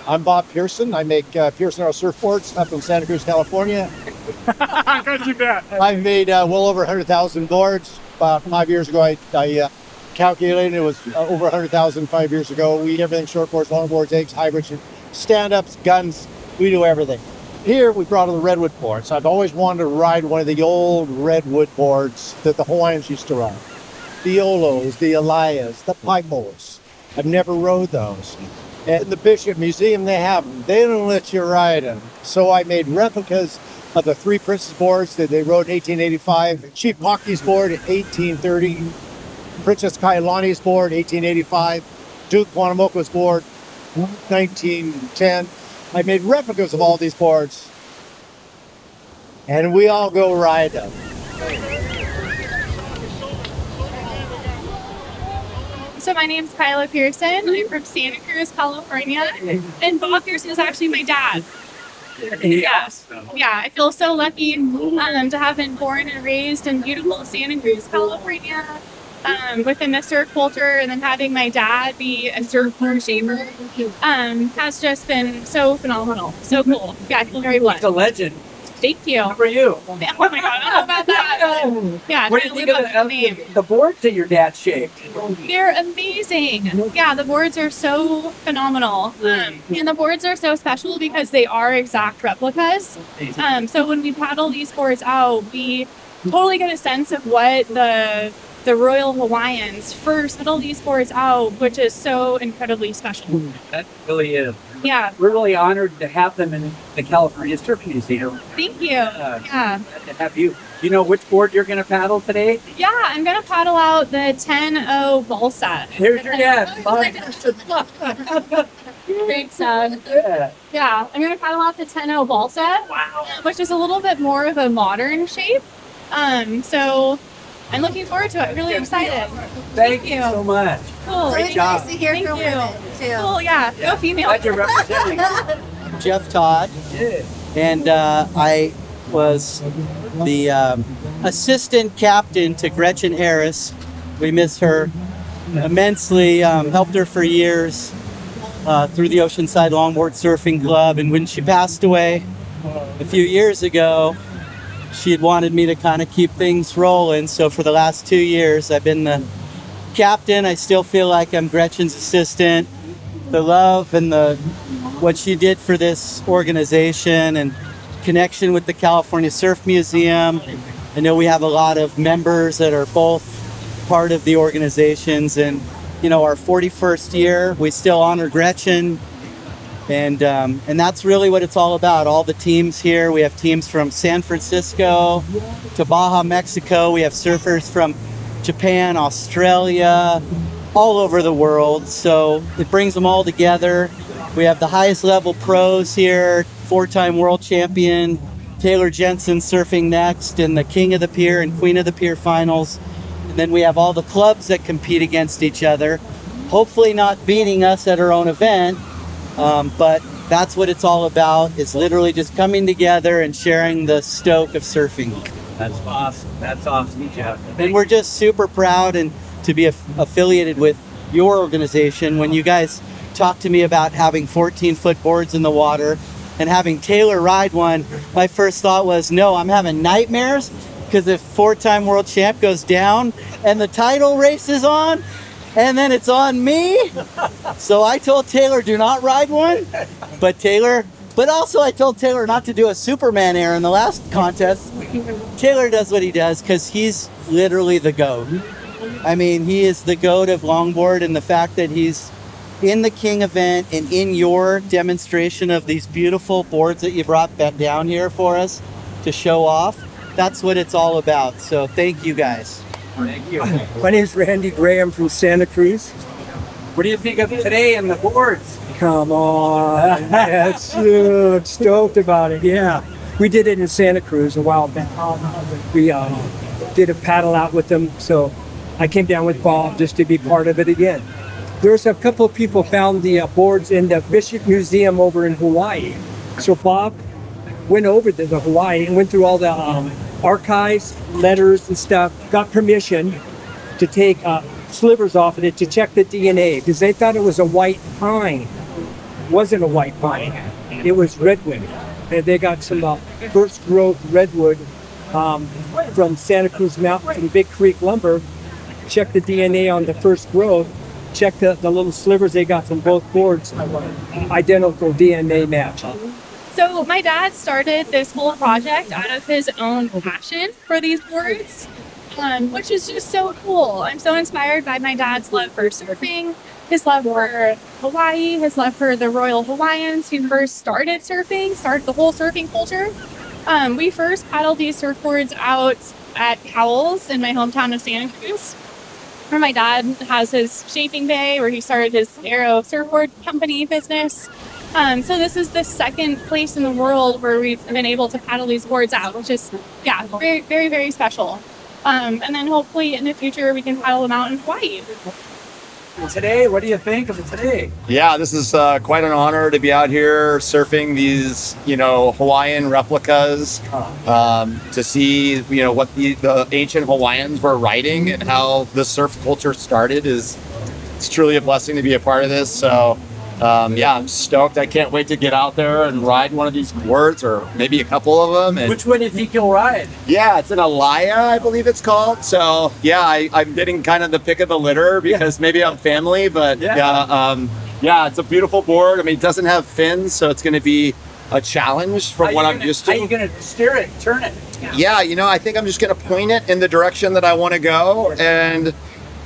I'm Bob Pearson. I make Pearson Surfboards up in Santa Cruz, California. How'd you bet? I've made well over 100,000 boards. About 5 years ago, I calculated it was over 100,000 5 years ago. We do everything: shortboards, longboards, eggs, hybrids, stand-ups, guns. We do everything. Here we brought in the redwood boards. I've always wanted to ride one of the old redwood boards that the Hawaiians used to ride. The Olos, the Elias, the Pipos. I've never rode those. At the Bishop Museum, they have them. They don't let you ride them. So I made replicas of the Three Princess boards that they rode in 1885. Chief Pocky's board in 1830. Princess Kailani's board, 1885. Duke Wanamoko's board, 1910. I made replicas of all these boards. And we all go ride them. So my name's Kyla Pearson. I'm from Santa Cruz, California. And Bob Pearson is actually my dad. Yes. Yeah, I feel so lucky to have been born and raised in beautiful Santa Cruz, California, within the surf culture, and then having my dad be a surfboard shaper has just been so phenomenal, so cool. Yeah, I feel very blessed. He's a legend. Thank you. How are you? Oh my God, I don't know about that. Yeah, What do you think of the boards that your dad shaped? They're amazing. Yeah, the boards are so phenomenal. And the boards are so special because they are exact replicas. So when we paddle these boards out, we totally get a sense of what the Royal Hawaiians first paddled these boards out, which is so incredibly special. That really is. Yeah. We're really honored to have them in the California Surf Museum. Thank you. Yeah. To have you. You know which board you're going to paddle today? Yeah, I'm going to paddle out the 10-0 ball set. Here's your dad. Thanks, Dad. Yeah, I'm going to paddle out the 10-0 ball set. Wow. Which is a little bit more of a modern shape. So I'm looking forward to it. Really excited. Thank you so much. Cool. Great job. Nice to hear from women, too. Cool, yeah. Go female. Glad you're representing. Jeff Todd, and I was the assistant captain to Gretchen Harris. We miss her immensely, helped her for years through the Oceanside Surf Club, and when she passed away a few years ago, she had wanted me to kind of keep things rolling. So for the last 2 years, I've been the captain. I still feel like I'm Gretchen's assistant. The love and what she did for this organization and connection with the California Surf Museum. I know we have a lot of members that are both part of the organizations, and our 41st year, we still honor Gretchen. And that's really what it's all about. All the teams here, we have teams from San Francisco to Baja, Mexico. We have surfers from Japan, Australia, all over the world. So it brings them all together. We have the highest level pros here, 4-time world champion Taylor Jensen surfing next in the King of the Pier and Queen of the Pier finals. And then we have all the clubs that compete against each other, hopefully not beating us at our own event. But that's what it's all about, is literally just coming together and sharing the stoke of surfing. That's awesome. That's awesome, Jeff. And we're just super proud and to be affiliated with your organization. When you guys talked to me about having 14-foot boards in the water and having Taylor ride one, my first thought was, no, I'm having nightmares, because if 4-time world champ goes down and the title race is on, and then it's on me. So I told Taylor, do not ride one. But also I told Taylor not to do a Superman air in the last contest. Taylor does what he does because he's literally the GOAT. I mean, he is the GOAT of longboard, and the fact that he's in the King event and in your demonstration of these beautiful boards that you brought back down here for us to show off, that's what it's all about. So thank you guys. Thank you. My name is Randy Graham from Santa Cruz. What do you think of today and the boards? Come on, that's stoked about it. Yeah, we did it in Santa Cruz a while back. We did a paddle out with them, so I came down with Bob just to be part of it again. There's a couple of people found the boards in the Bishop Museum over in Hawaii. So Bob went over to the Hawaii and went through all the archives, letters and stuff, got permission to take slivers off of it to check the DNA, because they thought it was a white pine. wasn't a white pine. It was redwood. And they got some first growth redwood from Santa Cruz Mountain from Big Creek Lumber. Check the DNA on the first growth. Check the little slivers they got from both boards. Identical DNA match. So my dad started this whole project out of his own passion for these boards, which is just so cool. I'm so inspired by my dad's love for surfing, his love for Hawaii, his love for the Royal Hawaiians who first started the whole surfing culture. We first paddled these surfboards out at Howell's in my hometown of Santa Cruz, where my dad has his shaping bay, where he started his aero surfboard company business. So this is the second place in the world where we've been able to paddle these boards out, which is, very, very, very special. And then hopefully in the future we can paddle them out in Hawaii. Today, what do you think of it today? Yeah, this is quite an honor to be out here surfing these, Hawaiian replicas, to see, what the ancient Hawaiians were riding and how the surf culture started. It's truly a blessing to be a part of this. So, I'm stoked. I can't wait to get out there and ride one of these boards, or maybe a couple of them. And Which one do you think you'll ride? yeah, it's an Alaya, I believe it's called. So I'm getting kind of the pick of the litter because maybe I'm family, but it's a beautiful board. I mean, it doesn't have fins, so it's going to be a challenge from what I'm used to. How are you going to steer it, turn it? Yeah, I think I'm just going to point it in the direction that I want to go and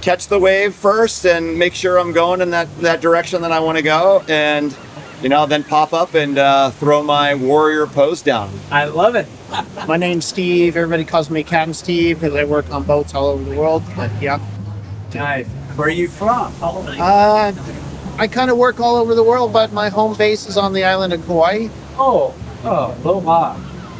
catch the wave first and make sure I'm going in that direction that I want to go, and then pop up and throw my warrior pose down. I love it. My name's Steve. Everybody calls me Captain Steve because I work on boats all over the world. But yeah, Nice. Where are you from? I kind of work all over the world, but my home base is on the island of Kauai. Aloha.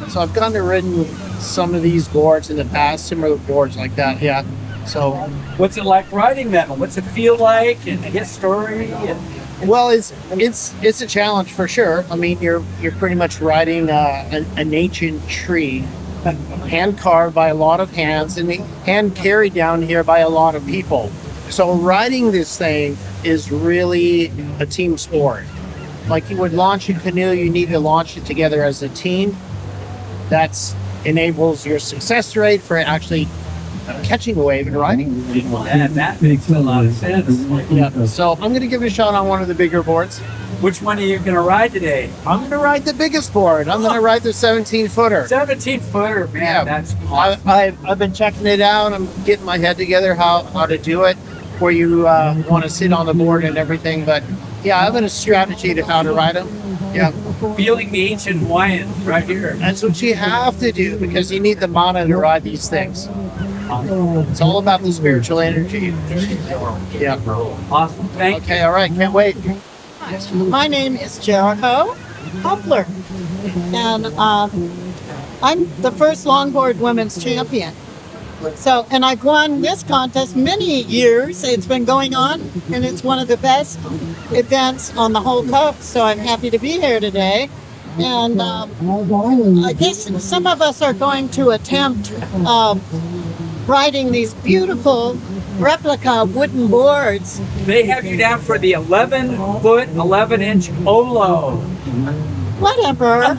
So I've kind of ridden some of these boards in the past, similar boards like that. Yeah. So, What's it like riding them? What's it feel like? And the history? well, it's a challenge for sure. I mean, you're pretty much riding an ancient tree, hand carved by a lot of hands, and hand carried down here by a lot of people. So riding this thing is really a team sport. Like you would launch a canoe, you need to launch it together as a team. That enables your success rate for actually catching a wave and riding. Yeah, that makes a lot of sense. Yeah. So I'm going to give it a shot on one of the bigger boards. Which one are you going to ride today? I'm going to ride the biggest board. I'm going to ride the 17-footer. 17-footer, man. Yeah. That's awesome. I've been checking it out. I'm getting my head together how to do it, where you want to sit on the board and everything. But yeah, I have a strategy to how to ride them. Yeah. Feeling the ancient Hawaiian right here. That's what you have to do because you need the mana to ride these things. It's all about the spiritual energy. Yeah. Awesome. Thank you. Okay, all right. Can't wait. My name is Jericho Hupler, and I'm the first longboard women's champion. So, and I've won this contest many years. It's been going on, and it's one of the best events on the whole coast. So I'm happy to be here today. And I guess some of us are going to attempt riding these beautiful replica wooden boards. They have you down for the 11-foot, 11-inch Olo. Whatever.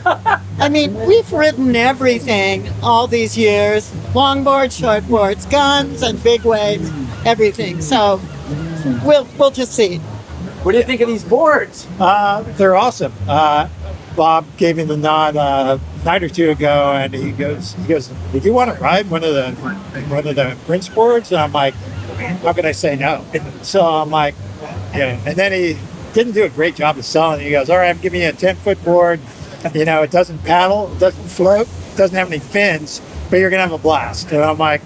I mean, we've ridden everything all these years. Longboards, shortboards, guns, and big waves, everything. So we'll just see. What do you think of these boards? They're awesome. Bob gave me the nod a night or two ago, and he goes, "Did you want to ride one of the Prince boards?" And I'm like, "How can I say no?" So I'm like, "Yeah." And then he didn't do a great job of selling it. He goes, "All right, I'm giving you a 10-foot board. It doesn't paddle, it doesn't float, it doesn't have any fins, but you're gonna have a blast." And I'm like,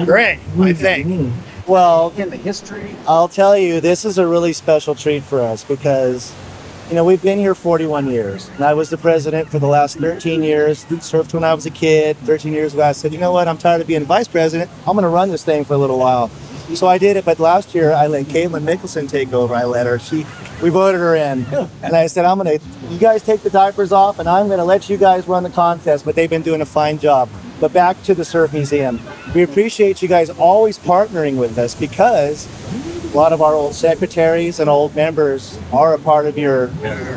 "Great, I think." Well, In the history? I'll tell you, this is a really special treat for us because, we've been here 41 years. And I was the president for the last 13 years. Surfed when I was a kid. 13 years ago, I said, you know what? I'm tired of being vice president. I'm going to run this thing for a little while. So I did it. But last year, I let Caitlin Mickelson take over. I let her. We voted her in. And I said, you guys take the diapers off, and I'm going to let you guys run the contest. But they've been doing a fine job. But back to the Surf Museum. We appreciate you guys always partnering with us because a lot of our old secretaries and old members are a part of your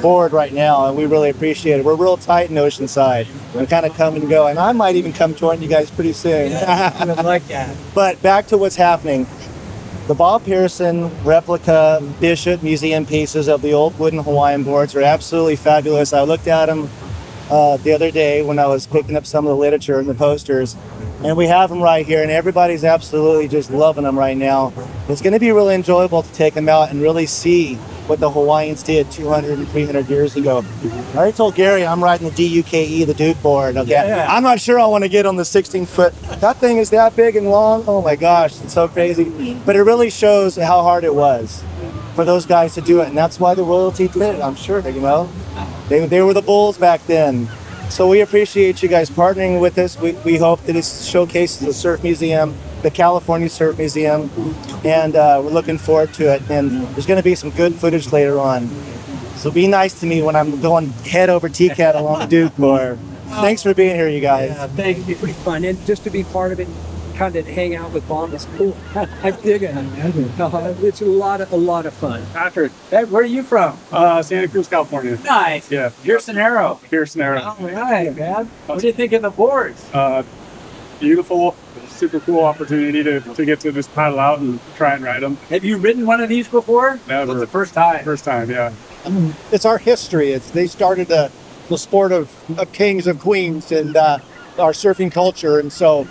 board right now, and we really appreciate it. We're real tight in Oceanside. We kind of come and go, and I might even come join you guys pretty soon. I would like that. But back to what's happening. The Bob Pearson replica Bishop Museum pieces of the old wooden Hawaiian boards are absolutely fabulous. I looked at them the other day when I was picking up some of the literature and the posters, and we have them right here, and everybody's absolutely just loving them right now. It's going to be really enjoyable to take them out and really see what the Hawaiians did 200 and 300 years ago. I already told Gary I'm riding the DUKE, the Duke board, okay? Yeah. I'm not sure I want to get on the 16-foot. That thing is that big and long. Oh my gosh, it's so crazy. But it really shows how hard it was for those guys to do it, and that's why the royalty did it, I'm sure, you know? They were the bulls back then. So we appreciate you guys partnering with us. We hope that it showcases the Surf Museum, the California Surf Museum, and we're looking forward to it. And there's going to be some good footage later on. So be nice to me when I'm going head over TCAT along the Duke board. Thanks for being here, you guys. Yeah, thank you. Pretty fun, and just to be part of it, kind of hang out with Bob is cool. I dig it. It's a lot of fun. Patrick, hey, where are you from? Santa Cruz, California. Nice. Yeah. Pearson Arrow. Pearson Arrow. All right, man. What do you think of the boards? Beautiful, super cool opportunity to get to just paddle out and try and ride them. Have you ridden one of these before? Never. It's the first time. First time, yeah. It's our history. They started the sport of kings and queens and our surfing culture, and so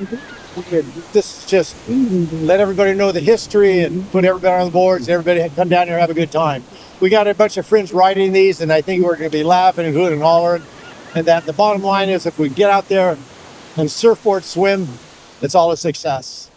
this just let everybody know the history and put everybody on the boards and everybody come down here and have a good time. We got a bunch of friends riding these, and I think we're going to be laughing and hooting and hollering. And that the bottom line is, if we get out there and surfboard swim, it's all a success.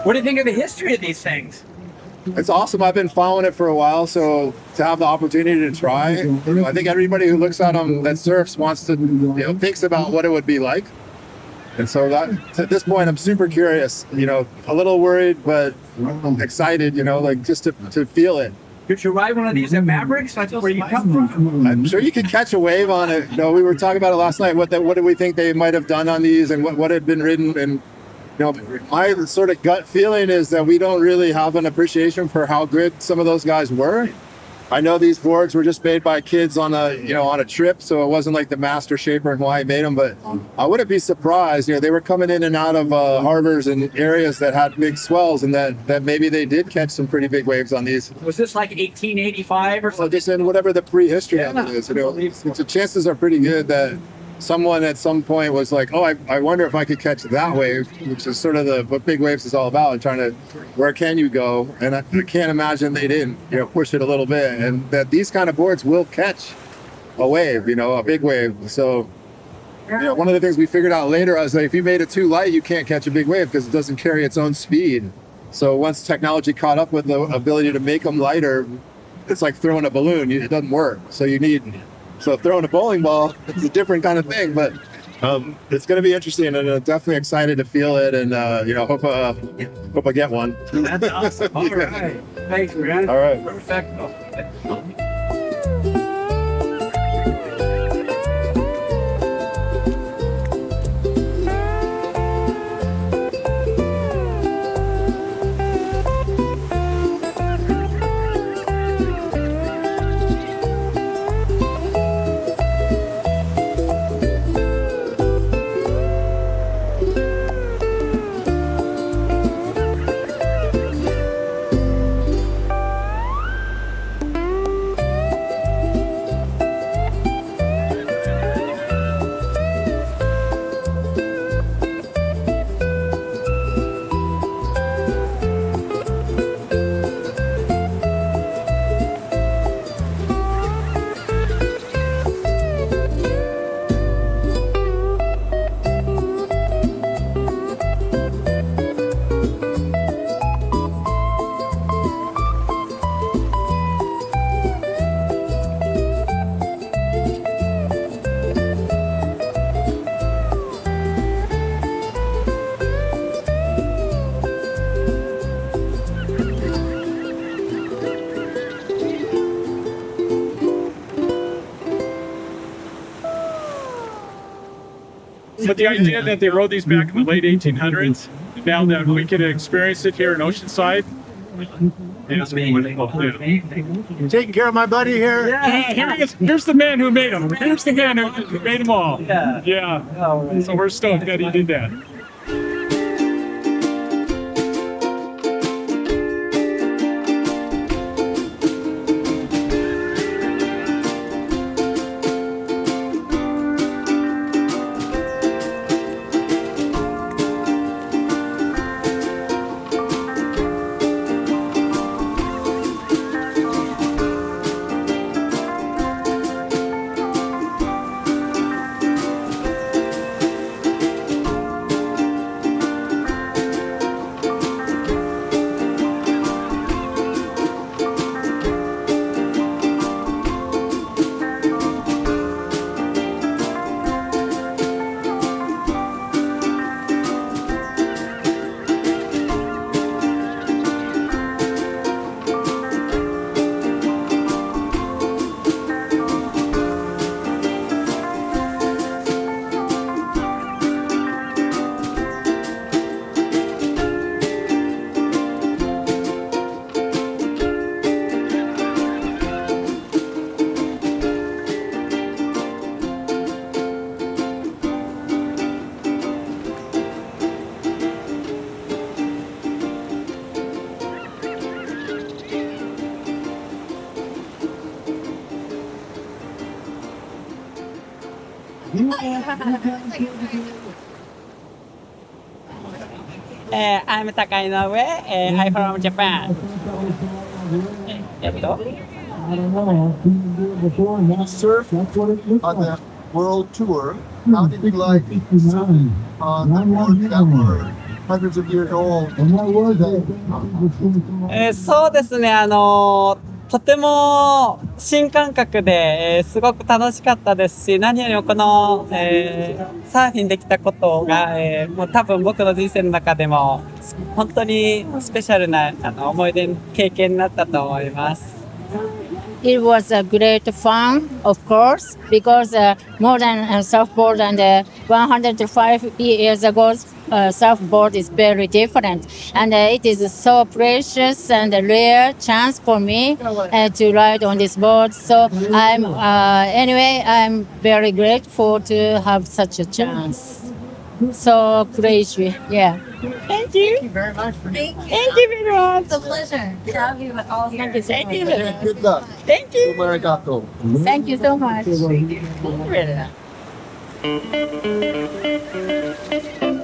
What do you think of the history of these things? It's awesome. I've been following it for a while, so to have the opportunity to try, I think everybody who looks at them that surfs wants to, thinks about what it would be like. And so that at this point, I'm super curious, you know, a little worried, but excited, you know, like just to feel it. Could you ride one of these at Mavericks? That's where you come from. I'm sure you could catch a wave on it. You know, we were talking about it last night. What did we think they might have done on these, and what had been ridden? And you know, my sort of gut feeling is that we don't really have an appreciation for how good some of those guys were. I know these boards were just made by kids on a trip, so it wasn't like the master shaper in Hawaii made them. But I wouldn't be surprised. You know, they were coming in and out of harbors and areas that had big swells, and that maybe they did catch some pretty big waves on these. Was this like 1885 or So something? just in whatever the prehistory of it is, you know, the chances are pretty good that someone at some point was like, oh, I wonder if I could catch that wave, which is sort of what big waves is all about, and trying to, where can you go? And I can't imagine they didn't, you know, push it a little bit, and that these kind of boards will catch a wave, you know, a big wave. So, you know, one of the things we figured out later was that if you made it too light, you can't catch a big wave because it doesn't carry its own speed. So once technology caught up with the ability to make them lighter, it's like throwing a balloon. It doesn't work. So throwing a bowling ball is a different kind of thing, but it's going to be interesting, and I'm definitely excited to feel it, and you know, hope I get one. That's awesome. All right. Thanks, man. All right. Perfecto. But the idea that they rode these back in the late 1800s, now that we can experience it here in Oceanside, it's wonderful. Yeah. Taking care of my buddy here. Here's the man who made them. Here's the man who made them all. Yeah. So we're stoked that he did that. I'm Takai Inoue. I'm from Japan. Surf on the world tour. How did you like surfing on the boards that were hundreds of years old? そうですね、とても新感覚で、すごく楽しかったですし、何よりもこの、サーフィンできたことが、もう多分僕の人生の中でも本当にスペシャルな思い出経験になったと思います。It was a great fun, of course, because modern surfboard and 105 years ago surfboard is very different, and it is so precious and a rare chance for me to ride on this board. So I'm very grateful to have such a chance. So crazy, yeah. Thank you. Thank you very much. Thank you. Thank you very much. It's a pleasure to have you all here. Thank you very much. Good luck. Thank you. Arigato. Thank you so much. Thank you.